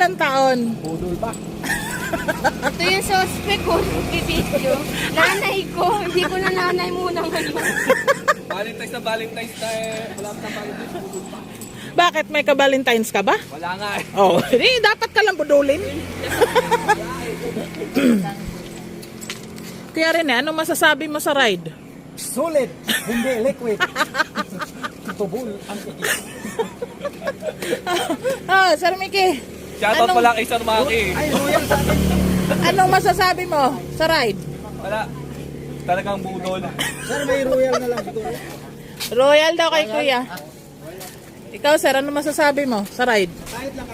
ilang taon? Budol pa. Ito yung suspect ko, video. Nanay ko, hindi ko na nanay muna ngayon. Valentine's na wala pa na Valentine's, budol pa. Bakit? May ka-Valentine's ka ba? Wala nga eh. Oh, di, dapat ka lang budulin. Kaya rin ano masasabi mo sa ride? Solid, hindi liquid. Tubol ang iis. Sir Mickey. Shoutout pala kay Sir Maki. Ay, royal sa akin. Anong masasabi mo sa ride? Wala. Talagang budol. Sir, may royal na lang ito. Royal daw kay Kuya. Ikaw, sir, ano masasabi mo sa ride?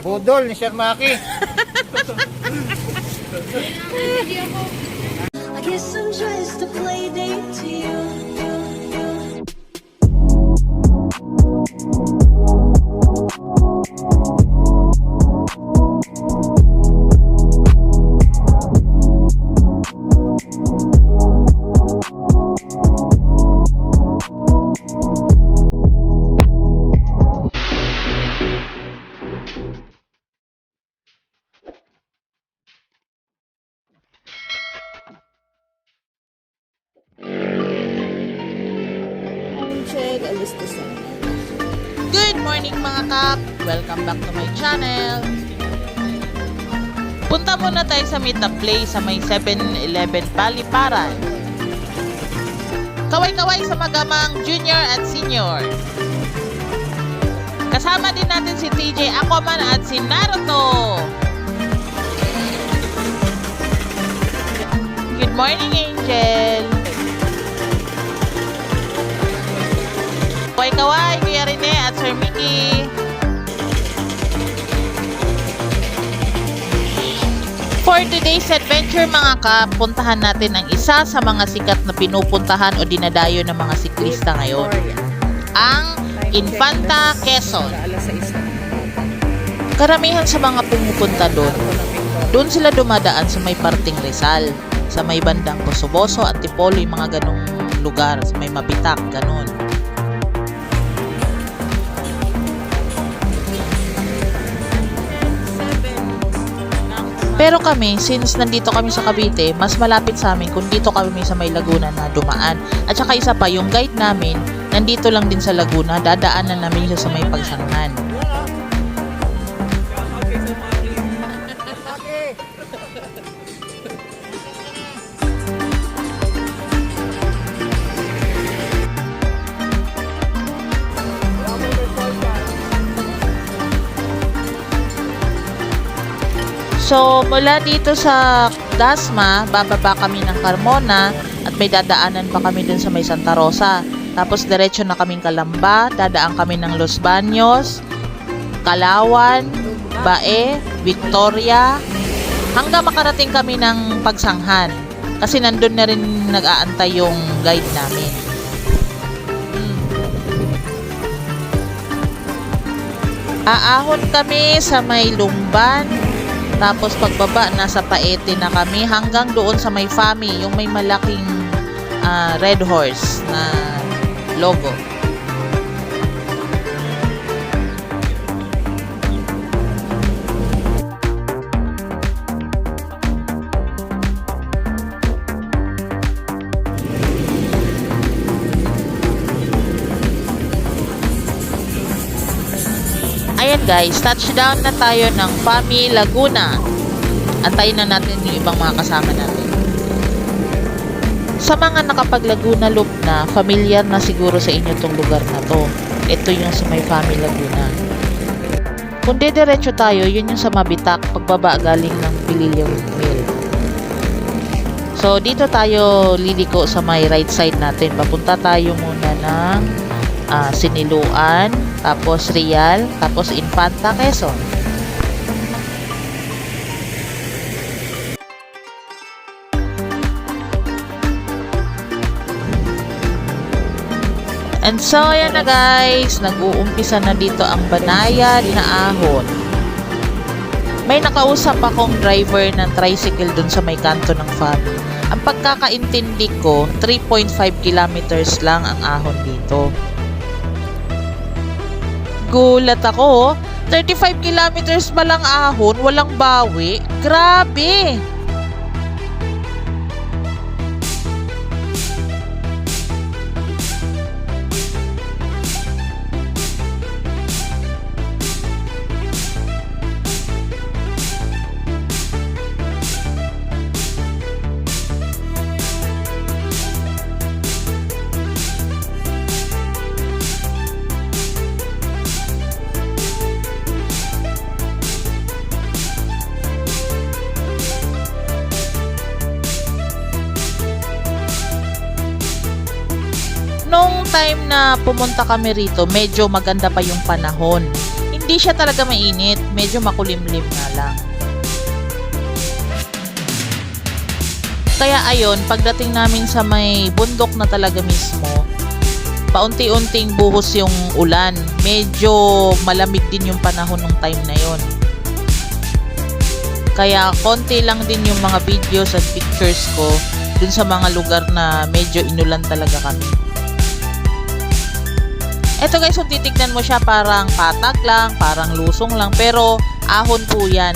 Budol ni Sir Maki. I guess I'm just a play date to you. Good morning mga kap! Welcome back to my channel. Punta muna tayo sa Meet the Play sa may 7-Eleven Paliparan. Kaway-kaway sa magamang junior at senior. Kasama din natin si TJ Aquaman at si Naruto. Good morning, Angel! Kaway-kaway, Kuya Rene at Sir Mickey. For today's adventure mga kap, puntahan natin ang isa sa mga sikat na pinupuntahan o dinadayo ng mga siklista ngayon. Ang Infanta, Quezon. Karamihan sa mga pumupunta doon sila dumadaan sa may parting Rizal, sa may bandang Bosoboso at Tipolo, yung mga ganong lugar, sa may Mabitak, ganon. Pero kami, since nandito kami sa Cavite, mas malapit sa amin kung dito kami sa may Laguna na dumaan. At saka isa pa, yung guide namin, nandito lang din sa Laguna, dadaanan namin siya sa may Pagsanghan. So, mula dito sa Dasma, bababa kami ng Carmona at may dadaanan pa kami dun sa may Santa Rosa. Tapos, diretso na kaming Calamba, dadaan kami ng Los Baños, Calauan, Bae, Victoria, hanggang makarating kami ng Pagsanghan. Kasi nandun na rin nag-aantay yung guide namin. Aahon kami sa may Lumban. Tapos pagbaba, nasa Paete na kami hanggang doon sa may Fami, yung may malaking red horse na logo. Ayan guys, touchdown na tayo ng Fami, Laguna. Antayin na natin yung ibang mga kasama natin. Sa mga nakapag-Laguna Loop na, familiar na siguro sa inyo itong lugar na to. Ito yung sa may Fami, Laguna. Kung diretso tayo, yun yung sa Mabitak, pagbaba galing ng Pililio Mill. So, dito tayo liliko sa may right side natin. Papunta tayo muna ng Siniluan, tapos Real, tapos Infanta, Quezon. And so, ayan na guys, nag-uumpisa na dito ang banayad na ahon. May nakausap akong driver ng tricycle dun sa may kanto ng Fami. Ang pagkakaintindi ko, 3.5 kilometers lang ang ahon dito. Gulat ako, 35 kilometers pa lang ahon, walang bawi. Grabe! Nung time na pumunta kami rito, medyo maganda pa yung panahon. Hindi siya talaga mainit, medyo makulimlim nga lang. Kaya ayun, pagdating namin sa may bundok na talaga mismo, paunti-unting buhos yung ulan. Medyo malamig din yung panahon nung time na yon. Kaya konti lang din yung mga videos at pictures ko dun sa mga lugar na medyo inulan talaga kami. Eto guys, kung titignan mo siya parang patag lang, parang lusong lang, pero ahon po yan.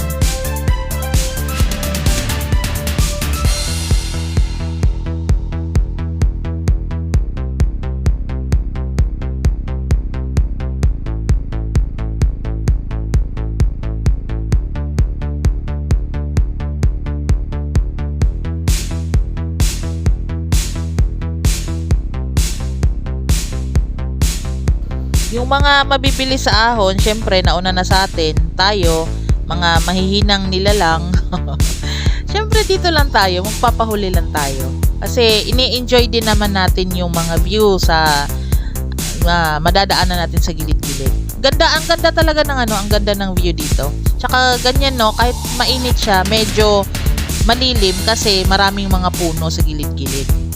Yung mga mabibili sa ahon, syempre nauna na sa atin, tayo, mga mahihinang nilalang. Syempre dito lang tayo, magpapahuli lang tayo. Kasi ini-enjoy din naman natin yung mga view sa madadaanan natin sa gilid-gilid. Ang ganda talaga ng ang ganda ng view dito. Tsaka ganyan no, kahit mainit siya, medyo malilim kasi maraming mga puno sa gilid-gilid.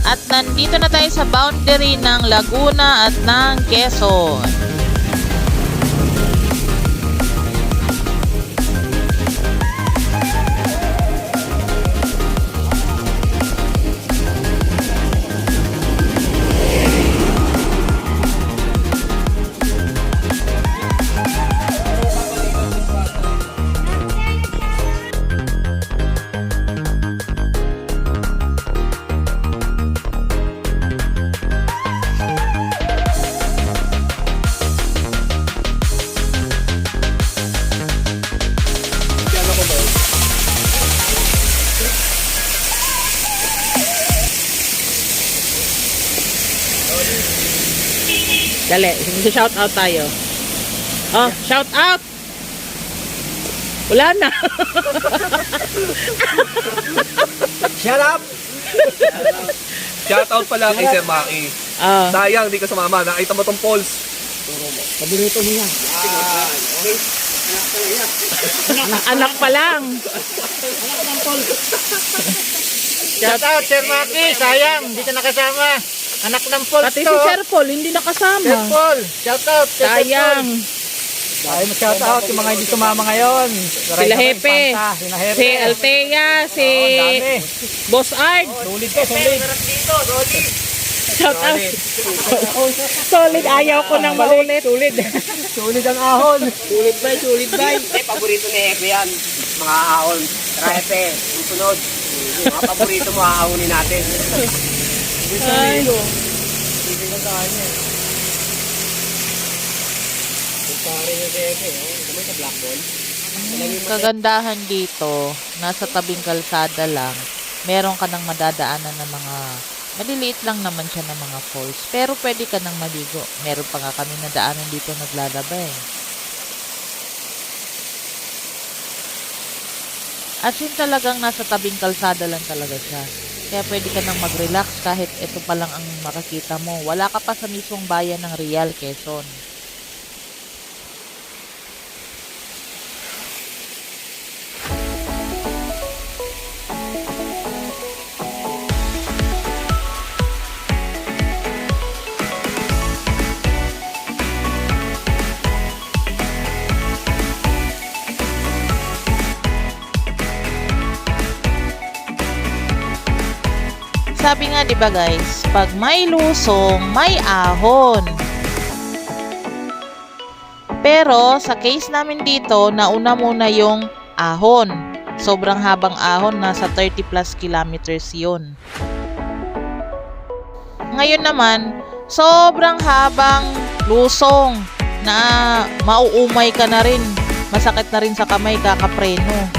At nandito na tayo sa boundary ng Laguna at ng Quezon. Dali, shout out tayo. Oh, shout out! Wala na. Shut up! Shout out pala kay Sir Maki. Sayang, di ka sumama. Nakita mo tong poles. Paborito niya. Anak pa lang. Shout out, Sir Maki. Sayang, hindi ka nakasama. Anak ng Paul Pati to. si Sir Paul, hindi nakasama. Sir Paul, shout out. Sayang. Ay, shout out yung mga hindi sumama ngayon. Sila Hepe, si Altea, si Boss Art. Sulit ka, sulit. Shout out. Solid, ayaw ko nang maulit. Sulit. Sulit ang ahon. Sulit bay. Paborito ni Hepe yan. Mga ahon. Tara Hepe, susunod. Mga paborito mo, aahawin natin. Ay. Bibig na tayo niya. Pare yung Ebe, naman sa black ball. Kagandahan dito, nasa tabing kalsada lang, meron ka nang madadaanan ng mga, maliliit lang naman siya ng mga falls, pero pwede ka nang maligo. Meron pa nga kami nadaanan dito naglalaba eh. At yun talagang nasa tabing kalsada lang talaga siya. Kaya pwede ka nang mag-relax kahit ito pa lang ang makakita mo. Wala ka pa sa mismong bayan ng Real, Quezon. Sabi nga 'di ba guys, pag may lusong, may ahon. Pero sa case namin dito, nauna muna yung ahon. Sobrang habang ahon, nasa 30 plus kilometers 'yun. Ngayon naman, sobrang habang lusong na mauumay ka na rin. Masakit na rin sa kamay, kakapreno.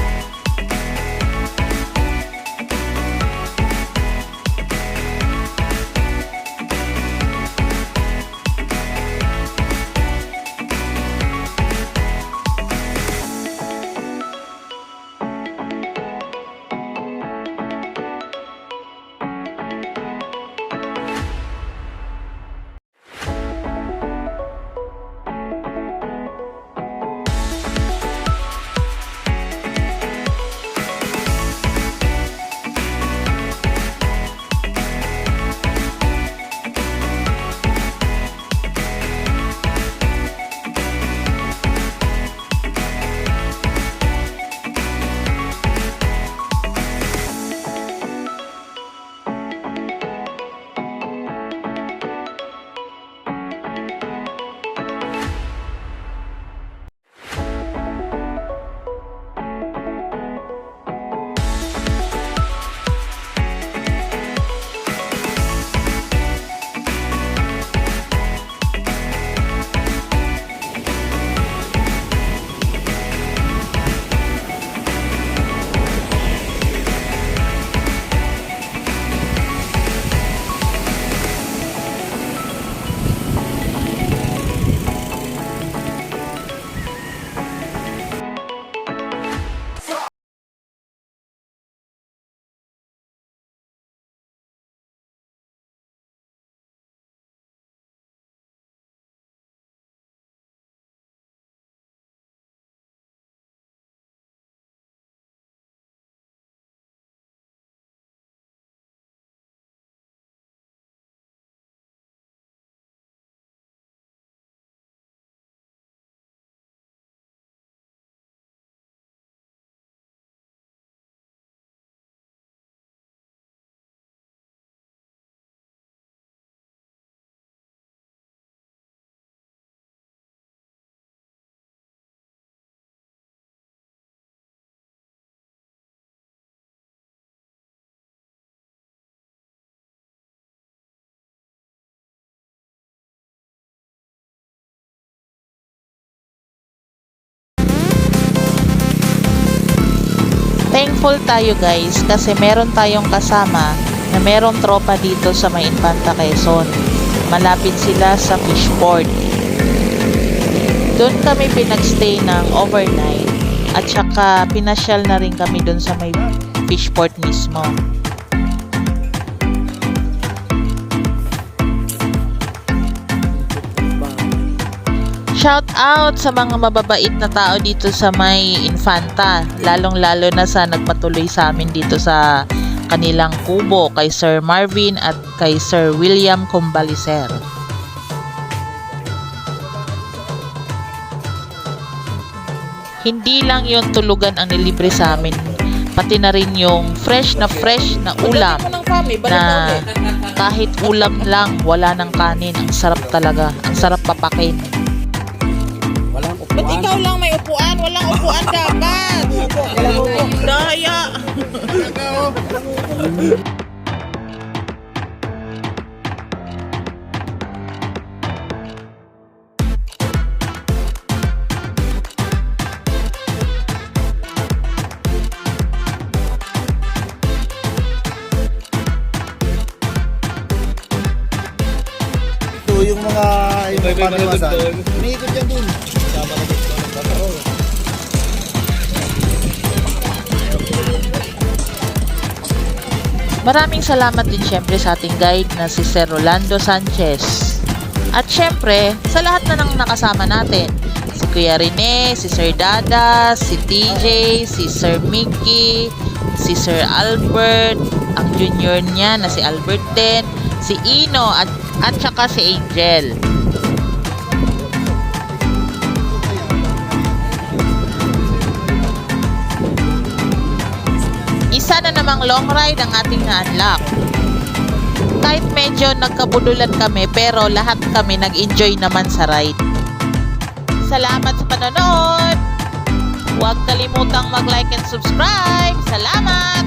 Thankful tayo guys kasi meron tayong kasama na merong tropa dito sa may Infanta Quezon. Malapit sila sa Fishport. Doon kami pinagstay ng overnight at saka pinasyal na rin kami doon sa may Fishport mismo. Shout out sa mga mababait na tao dito sa may Infanta, lalong-lalo na sa nagpatuloy sa amin dito sa kanilang kubo kay Sir Marvin at kay Sir William Combalicer. Hindi lang yung tulugan ang nilibre sa amin, pati na rin yung fresh na ulam na kahit ulam lang, wala ng kanin. Ang sarap talaga, ang sarap papakin. Ba't ikaw lang may upuan? Walang upuan dapat. Daya. May paano mga iwasan. doon. Umiikot yan dun. Sama ka doon. Maraming salamat din syempre sa ating guide na si Sir Rolando Sanchez. At syempre, sa lahat na nang nakasama natin. Si Kuya Rene, si Sir Dada, si TJ, si Sir Mickey, si Sir Albert, ang junior niya na si Albert din, si Ino at saka si Angel. Isa na namang long ride ang ating na-unlock. Kahit medyo nagkabudulan kami pero lahat kami nag-enjoy naman sa ride. Salamat sa panonood! Huwag kalimutang mag-like and subscribe! Salamat!